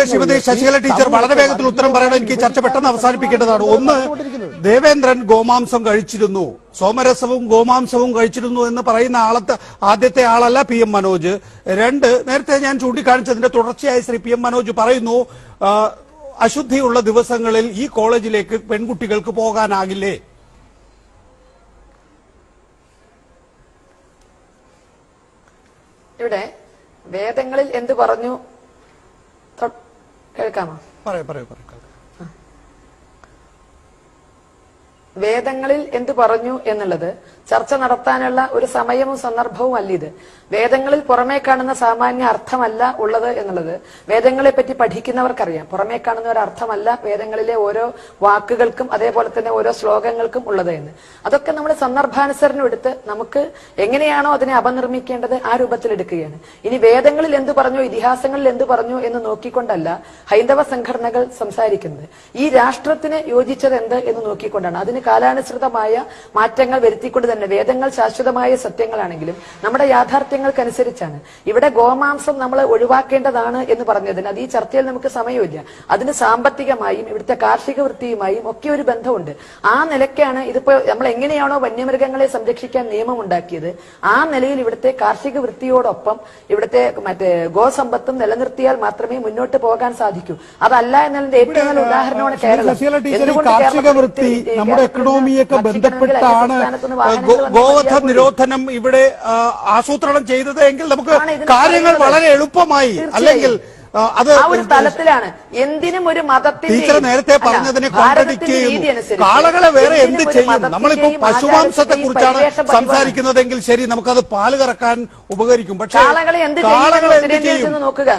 Shrimati Sasikala teacher വളരെ വേഗത്തിൽ ഉത്തരം പറയണം. എനിക്ക് ചർച്ച പെട്ടെന്ന് അവസാനിപ്പിക്കേണ്ടതാണ്. ഒന്ന്, ദേവേന്ദ്രൻ ഗോമാംസം കഴിച്ചിരുന്നു, സോമരസവും ഗോമാംസവും കഴിച്ചിരുന്നു എന്ന് പറയുന്ന ആദ്യത്തെ ആളല്ല PM മനോജ്. രണ്ട്, നേരത്തെ ഞാൻ ചൂണ്ടിക്കാണിച്ചതിന്റെ തുടർച്ചയായി ശ്രീ PM മനോജ് പറയുന്നു അശുദ്ധിയുള്ള ദിവസങ്ങളിൽ ഈ കോളേജിലേക്ക് പെൺകുട്ടികൾക്ക് പോകാനാകില്ലേ? ഇവിടെ വേദങ്ങളിൽ എന്ത് പറഞ്ഞു കേൾക്കാമോ? പറയൂ. വേദങ്ങളിൽ എന്ത് പറഞ്ഞു എന്നുള്ളത് ചർച്ച നടത്താനുള്ള ഒരു സമയവും സന്ദർഭവും അല്ല ഇത്. വേദങ്ങളിൽ പുറമേ കാണുന്ന സാമാന്യ അർത്ഥമല്ല ഉള്ളത് എന്നുള്ളത് വേദങ്ങളെ പറ്റി പഠിക്കുന്നവർക്കറിയാം. പുറമേ കാണുന്ന ഒരു അർത്ഥമല്ല വേദങ്ങളിലെ ഓരോ വാക്കുകൾക്കും അതേപോലെ തന്നെ ഓരോ ശ്ലോകങ്ങൾക്കും ഉള്ളത് എന്ന്. അതൊക്കെ നമ്മൾ സന്ദർഭാനുസരണം എടുത്ത് നമുക്ക് എങ്ങനെയാണോ അതിനെ അപനിർമ്മിക്കേണ്ടത് ആ രൂപത്തിൽ എടുക്കുകയാണ്. ഇനി വേദങ്ങളിൽ എന്ത് പറഞ്ഞു, ഇതിഹാസങ്ങളിൽ എന്ത് പറഞ്ഞു എന്ന് നോക്കിക്കൊണ്ടല്ല ഹൈന്ദവ സംഘടനകൾ സംസാരിക്കുന്നത്. ഈ രാഷ്ട്രത്തിന് യോജിച്ചത് എന്ത് എന്ന് നോക്കിക്കൊണ്ടാണ്. അതിന് കാലാനുസൃതമായ മാറ്റങ്ങൾ വരുത്തിക്കൊണ്ട് തന്നെ വേദങ്ങൾ ശാശ്വതമായ സത്യങ്ങളാണെങ്കിലും നമ്മുടെ യാഥാർത്ഥ്യങ്ങൾക്കനുസരിച്ചാണ്. ഇവിടെ ഗോമാംസം നമ്മൾ ഒഴിവാക്കേണ്ടതാണ് എന്ന് പറഞ്ഞതിന് അത് ഈ ചർച്ചയിൽ നമുക്ക് സമയമില്ല. അതിന് സാമ്പത്തികമായും ഇവിടുത്തെ കാർഷിക വൃത്തിയുമായും ഒക്കെ ഒരു ബന്ധമുണ്ട്. ആ നിലയ്ക്കാണ് ഇതിപ്പോ നമ്മൾ എങ്ങനെയാണോ വന്യമൃഗങ്ങളെ സംരക്ഷിക്കാൻ നിയമം ഉണ്ടാക്കിയത് ആ നിലയിൽ ഇവിടുത്തെ കാർഷിക വൃത്തിയോടൊപ്പം ഇവിടുത്തെ ഗോസമ്പത്തും നിലനിർത്തിയാൽ മാത്രമേ മുന്നോട്ട് പോകാൻ സാധിക്കൂ. അതല്ല എന്നതിന്റെ ഏറ്റവും നല്ല ഉദാഹരണമാണ് കേരളം. എക്കണോമിയൊക്കെ ബന്ധപ്പെട്ടാണ് ഗോവധ നിരോധനം ഇവിടെ ആസൂത്രണം ചെയ്തത് എങ്കിൽ നമുക്ക് കാര്യങ്ങൾ വളരെ എളുപ്പമായി. അല്ലെങ്കിൽ അത് ആ ഒരു തലത്തിലാണ് എന്തിനും ഒരു മതത്തിന്റെ ടീച്ചർ നേരത്തെ പറഞ്ഞതിനെ കോൺട്രഡിക്റ്റ് ചെയ്യുന്നു. കാളകളെ വേറെ എന്ത് ചെയ്യും? നമ്മളിപ്പോ പശുമാംസത്തെ കുറിച്ചാണ് സംസാരിക്കുന്നതെങ്കിൽ ശരി, നമുക്കത് പാല് കറക്കാൻ ഉപകരിക്കും. പക്ഷേ കാളകളെ എന്ത് ചെയ്യുന്നു നോക്കുക.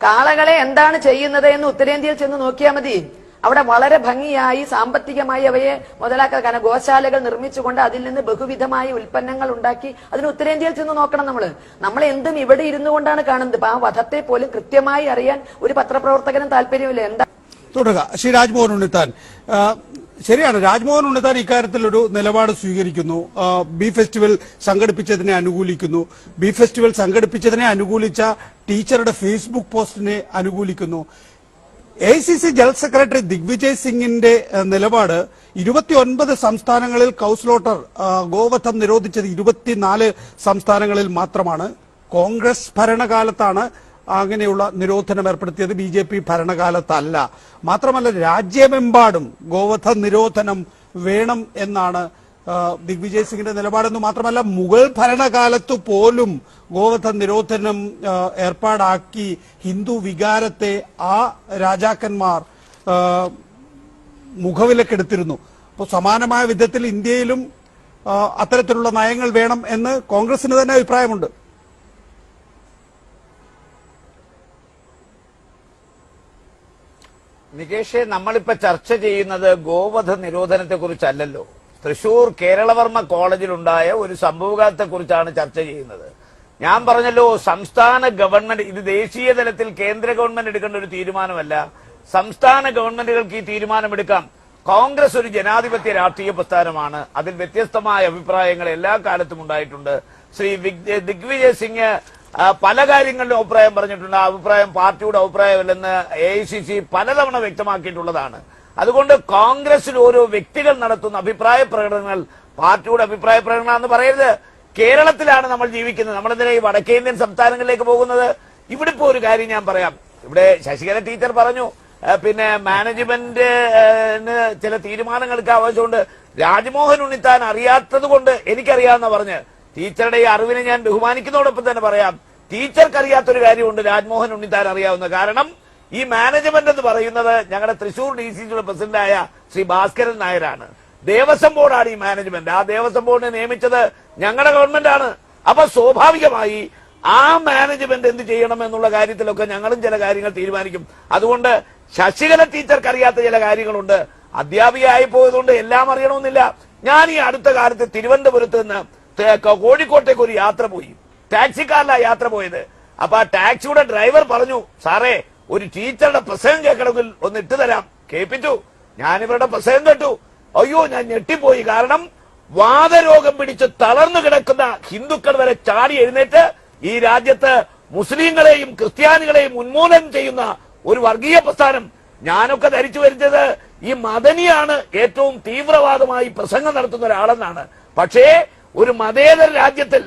കാളകളെ എന്താണ് ചെയ്യുന്നത് എന്ന് ഉത്തരേന്ത്യയിൽ ചെന്ന് നോക്കിയാൽ മതി. അവിടെ വളരെ ഭംഗിയായി സാമ്പത്തികമായി അവയെ മുതലാക്കാൻ, കാരണം ഗോശാലകൾ നിർമ്മിച്ചുകൊണ്ട് അതിൽ നിന്ന് ബഹുവിധമായ ഉൽപ്പന്നങ്ങൾ ഉണ്ടാക്കി അതിന് ഉത്തരേന്ത്യയിൽ ചെന്ന് നോക്കണം. നമ്മൾ എന്തും ഇവിടെ ഇരുന്നു കൊണ്ടാണ് കാണുന്നത്. ആ വധത്തെ പോലും കൃത്യമായി അറിയാൻ ഒരു പത്രപ്രവർത്തകനും താല്പര്യമില്ല. എന്താ തുടങ്ങുക? ശ്രീ രാജ്മോഹൻ ഉണ്ണിത്താൻ, ശരിയാണ്, രാജ്മോഹൻ ഉണ്ണിത്താൻ ഇക്കാര്യത്തിൽ ഒരു നിലപാട് സ്വീകരിക്കുന്നു. ബീഫ് ഫെസ്റ്റിവൽ സംഘടിപ്പിച്ചതിനെ അനുകൂലിക്കുന്നു. ബീഫ് ഫെസ്റ്റിവൽ സംഘടിപ്പിച്ചതിനെ അനുകൂലിച്ച ടീച്ചറുടെ ഫേസ്ബുക്ക് പോസ്റ്റിനെ അനുകൂലിക്കുന്നു. AICC ജനറൽ സെക്രട്ടറി ദിഗ്വിജയ് സിംഗിന്റെ നിലപാട് 29 സംസ്ഥാനങ്ങളിൽ കൗസ്ലോട്ടർ ഗോവധം നിരോധിച്ചത് 24 സംസ്ഥാനങ്ങളിൽ മാത്രമാണ്. കോൺഗ്രസ് ഭരണകാലത്താണ് അങ്ങനെയുള്ള നിരോധനം ഏർപ്പെടുത്തിയത്, BJP ഭരണകാലത്തല്ല. മാത്രമല്ല രാജ്യമെമ്പാടും ഗോവധ നിരോധനം വേണം എന്നാണ് ദിഗ്വിജയ് സിംഗിന്റെ നിലപാടെന്ന് മാത്രമല്ല മുഗൾ ഭരണകാലത്തു പോലും ഗോവധ നിരോധനം ഏർപ്പാടാക്കി ഹിന്ദു വികാരത്തെ ആ രാജാക്കന്മാർ മുഖവിലക്കെടുത്തിരുന്നു. അപ്പോൾ സമാനമായ വിധത്തിൽ ഇന്ത്യയിലും അത്തരത്തിലുള്ള നയങ്ങൾ വേണം എന്ന് കോൺഗ്രസിന് തന്നെ അഭിപ്രായമുണ്ട്. നികേഷെ, നമ്മളിപ്പോ ചർച്ച ചെയ്യുന്നത് ഗോവധ നിരോധനത്തെ കുറിച്ചല്ലല്ലോ. തൃശൂർ കേരളവർമ്മ കോളേജിലുണ്ടായ ഒരു സംഭവത്തെ കുറിച്ചാണ് ചർച്ച ചെയ്യുന്നത്. ഞാൻ പറഞ്ഞല്ലോ, സംസ്ഥാന ഗവൺമെന്റ്, ഇത് ദേശീയ തലത്തിൽ കേന്ദ്ര ഗവൺമെന്റ് എടുക്കേണ്ട ഒരു തീരുമാനമല്ല. സംസ്ഥാന ഗവൺമെന്റുകൾക്ക് ഈ തീരുമാനമെടുക്കാം. കോൺഗ്രസ് ഒരു ജനാധിപത്യ രാഷ്ട്രീയ പ്രസ്ഥാനമാണ്. അതിൽ വ്യത്യസ്തമായ അഭിപ്രായങ്ങൾ എല്ലാ കാലത്തും ഉണ്ടായിട്ടുണ്ട്. ശ്രീ ദിഗ്വിജയ് സിംഗ് പല കാര്യങ്ങളിലും അഭിപ്രായം പറഞ്ഞിട്ടുണ്ട്. ആ അഭിപ്രായം പാർട്ടിയുടെ അഭിപ്രായമല്ലെന്ന് AICC പലതവണ വ്യക്തമാക്കിയിട്ടുള്ളതാണ്. അതുകൊണ്ട് കോൺഗ്രസിൽ ഓരോ വ്യക്തികൾ നടത്തുന്ന അഭിപ്രായ പ്രകടനങ്ങൾ പാർട്ടിയുടെ അഭിപ്രായ പ്രകടനമാണെന്ന് പറയരുത്. കേരളത്തിലാണ് നമ്മൾ ജീവിക്കുന്നത്. നമ്മളെന്തിനാ ഈ വടക്കേന്ത്യൻ സംസ്ഥാനങ്ങളിലേക്ക് പോകുന്നത്? ഇവിടെ ഇപ്പോ ഒരു കാര്യം ഞാൻ പറയാം. ഇവിടെ ശശികല ടീച്ചർ പറഞ്ഞു പിന്നെ മാനേജ്മെന്റിന് ചില തീരുമാനങ്ങൾക്ക് ആവശ്യമുണ്ട്. രാജ്മോഹൻ ഉണ്ണിത്താൻ അറിയാത്തത് കൊണ്ട് എനിക്കറിയാമെന്ന് പറഞ്ഞ് ടീച്ചറുടെ ഈ അറിവിനെ ഞാൻ ബഹുമാനിക്കുന്നതോടൊപ്പം തന്നെ പറയാം, ടീച്ചർക്ക് അറിയാത്തൊരു കാര്യമുണ്ട് രാജ്മോഹൻ ഉണ്ണിത്താൻ അറിയാവുന്ന. കാരണം ഈ മാനേജ്മെന്റ് എന്ന് പറയുന്നത് ഞങ്ങളുടെ തൃശൂർ DCCയുടെ പ്രസിഡന്റായ ശ്രീ ഭാസ്കരൻ നായരാണ്. ദേവസ്വം ബോർഡാണ് ഈ മാനേജ്മെന്റ്. ആ ദേവസ്വം ബോർഡിനെ നിയമിച്ചത് ഞങ്ങളുടെ ഗവൺമെന്റാണ്. അപ്പൊ സ്വാഭാവികമായി ആ മാനേജ്മെന്റ് എന്ത് ചെയ്യണം എന്നുള്ള കാര്യത്തിലൊക്കെ ഞങ്ങളും ചില കാര്യങ്ങൾ തീരുമാനിക്കും. അതുകൊണ്ട് ശശികല ടീച്ചർക്ക് അറിയാത്ത ചില കാര്യങ്ങളുണ്ട്. അധ്യാപികയായി പോയതുകൊണ്ട് എല്ലാം അറിയണമെന്നില്ല. ഞാൻ ഈ അടുത്ത കാലത്ത് തിരുവനന്തപുരത്ത് നിന്ന് കോഴിക്കോട്ടേക്ക് ഒരു യാത്ര പോയി. ടാക്സിക്കാരിലാണ് യാത്ര പോയത്. അപ്പൊ ആ ടാക്സിയുടെ ഡ്രൈവർ പറഞ്ഞു, സാറേ ഒരു ടീച്ചറുടെ പ്രസംഗം കേൾക്കണമെങ്കിൽ ഒന്ന് ഇട്ടുതരാം. കേൾപ്പിച്ചു. ഞാനിവരുടെ പ്രസംഗം കേട്ടു. അയ്യോ, ഞാൻ ഞെട്ടിപ്പോയി. കാരണം വാതരോഗം പിടിച്ച് തളർന്നു കിടക്കുന്ന ഹിന്ദുക്കൾ വരെ ചാടി എഴുന്നേറ്റ് ഈ രാജ്യത്ത് മുസ്ലിങ്ങളെയും ക്രിസ്ത്യാനികളെയും ഉന്മൂലനം ചെയ്യുന്ന ഒരു വർഗീയ പ്രസ്ഥാനം. ഞാനൊക്കെ ധരിച്ചു വരുന്നത് ഈ മദനിയാണ് ഏറ്റവും തീവ്രവാദമായി പ്രസംഗം നടത്തുന്ന ഒരാളെന്നാണ്. പക്ഷേ ഒരു മതേതര രാജ്യത്തിൽ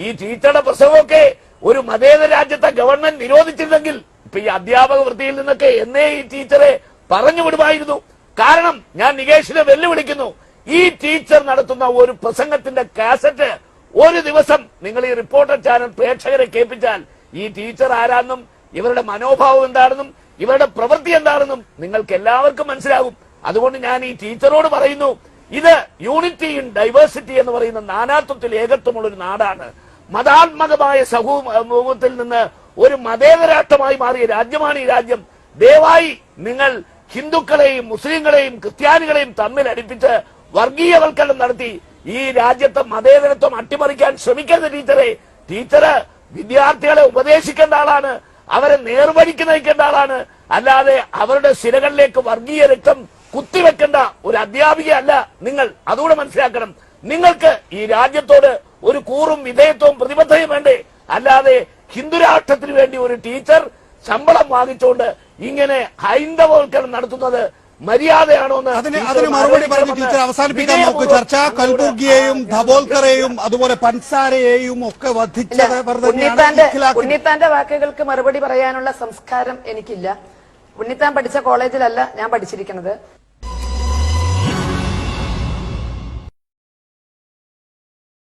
ഈ ടീച്ചറുടെ പ്രസംഗമൊക്കെ ഒരു മതേതര രാജ്യത്തെ ഗവൺമെന്റ് നിരോധിച്ചിരുന്നെങ്കിൽ ഇപ്പൊ ഈ അധ്യാപക വൃത്തിയിൽ നിന്നൊക്കെ എന്നേ ഈ ടീച്ചറെ പറഞ്ഞു വിടുമായിരുന്നു. കാരണം ഞാൻ നികേഷിനെ വെല്ലുവിളിക്കുന്നു, ഈ ടീച്ചർ നടത്തുന്ന ഒരു പ്രസംഗത്തിന്റെ കാസറ്റ് ഒരു ദിവസം നിങ്ങൾ ഈ റിപ്പോർട്ടർ ചാനൽ പ്രേക്ഷകരെ കേൾപ്പിച്ചാൽ ഈ ടീച്ചർ ആരാണെന്നും ഇവരുടെ മനോഭാവം എന്താണെന്നും ഇവരുടെ പ്രവൃത്തി എന്താണെന്നും നിങ്ങൾക്ക് എല്ലാവർക്കും മനസ്സിലാകും. അതുകൊണ്ട് ഞാൻ ഈ ടീച്ചറോട് പറയുന്നു, ഇത് യൂണിറ്റി ഇൻ ഡൈവേഴ്സിറ്റി എന്ന് പറയുന്ന നാനാത്വത്തിൽ ഏകത്വമുള്ള ഒരു നാടാണ്. മതാത്മകമായ സമൂഹത്തിൽ നിന്ന് ഒരു മതേതരാഷ്ട്രമായി മാറിയ രാജ്യമാണ് ഈ രാജ്യം. ദയവായി നിങ്ങൾ ഹിന്ദുക്കളെയും മുസ്ലിങ്ങളെയും ക്രിസ്ത്യാനികളെയും തമ്മിൽ അടുപ്പിച്ച് വർഗീയവൽക്കരണം നടത്തി ഈ രാജ്യത്തെ മതേതരത്വം അട്ടിമറിക്കാൻ ശ്രമിക്കരുത് ടീച്ചറെ. ടീച്ചറ് വിദ്യാർത്ഥികളെ ഉപദേശിക്കേണ്ട ആളാണ്, അവരെ നേർവഴിക്ക് നയിക്കേണ്ട ആളാണ്, അല്ലാതെ അവരുടെ ശിരകളിലേക്ക് വർഗീയ രക്തം കുത്തിവെക്കേണ്ട ഒരു അധ്യാപികയല്ല നിങ്ങൾ. അതുകൂടെ മനസ്സിലാക്കണം. നിങ്ങൾക്ക് ഈ രാജ്യത്തോട് ഒരു കൂറും വിധേയത്വവും പ്രതിബദ്ധതയും വേണ്ടേ? അല്ലാതെ ഹിന്ദുരാഷ്ട്രത്തിന് വേണ്ടി ഒരു ടീച്ചർ ശമ്പളം വാങ്ങിച്ചുകൊണ്ട് ഇങ്ങനെ ഹൈന്ദവവൽക്കരണം നടത്തുന്നത് മര്യാദയാണോ എന്ന് അതിന് മറുപടി പറഞ്ഞ് ടീച്ചർ അവസാനിപ്പിക്കാൻ നമുക്ക് ചർച്ച. കൽബുർഗിയെയും ധബോൽക്കറെയും അതുപോലെ പൻസാരയെയും ഒക്കെ വധിച്ചത് ഉണ്ണിത്താന്റെ വാക്കുകൾക്ക് മറുപടി പറയാനുള്ള സംസ്കാരം എനിക്കില്ല. ഉണ്ണിത്താൻ പഠിച്ച കോളേജിലല്ല ഞാൻ പഠിച്ചിരിക്കുന്നത്.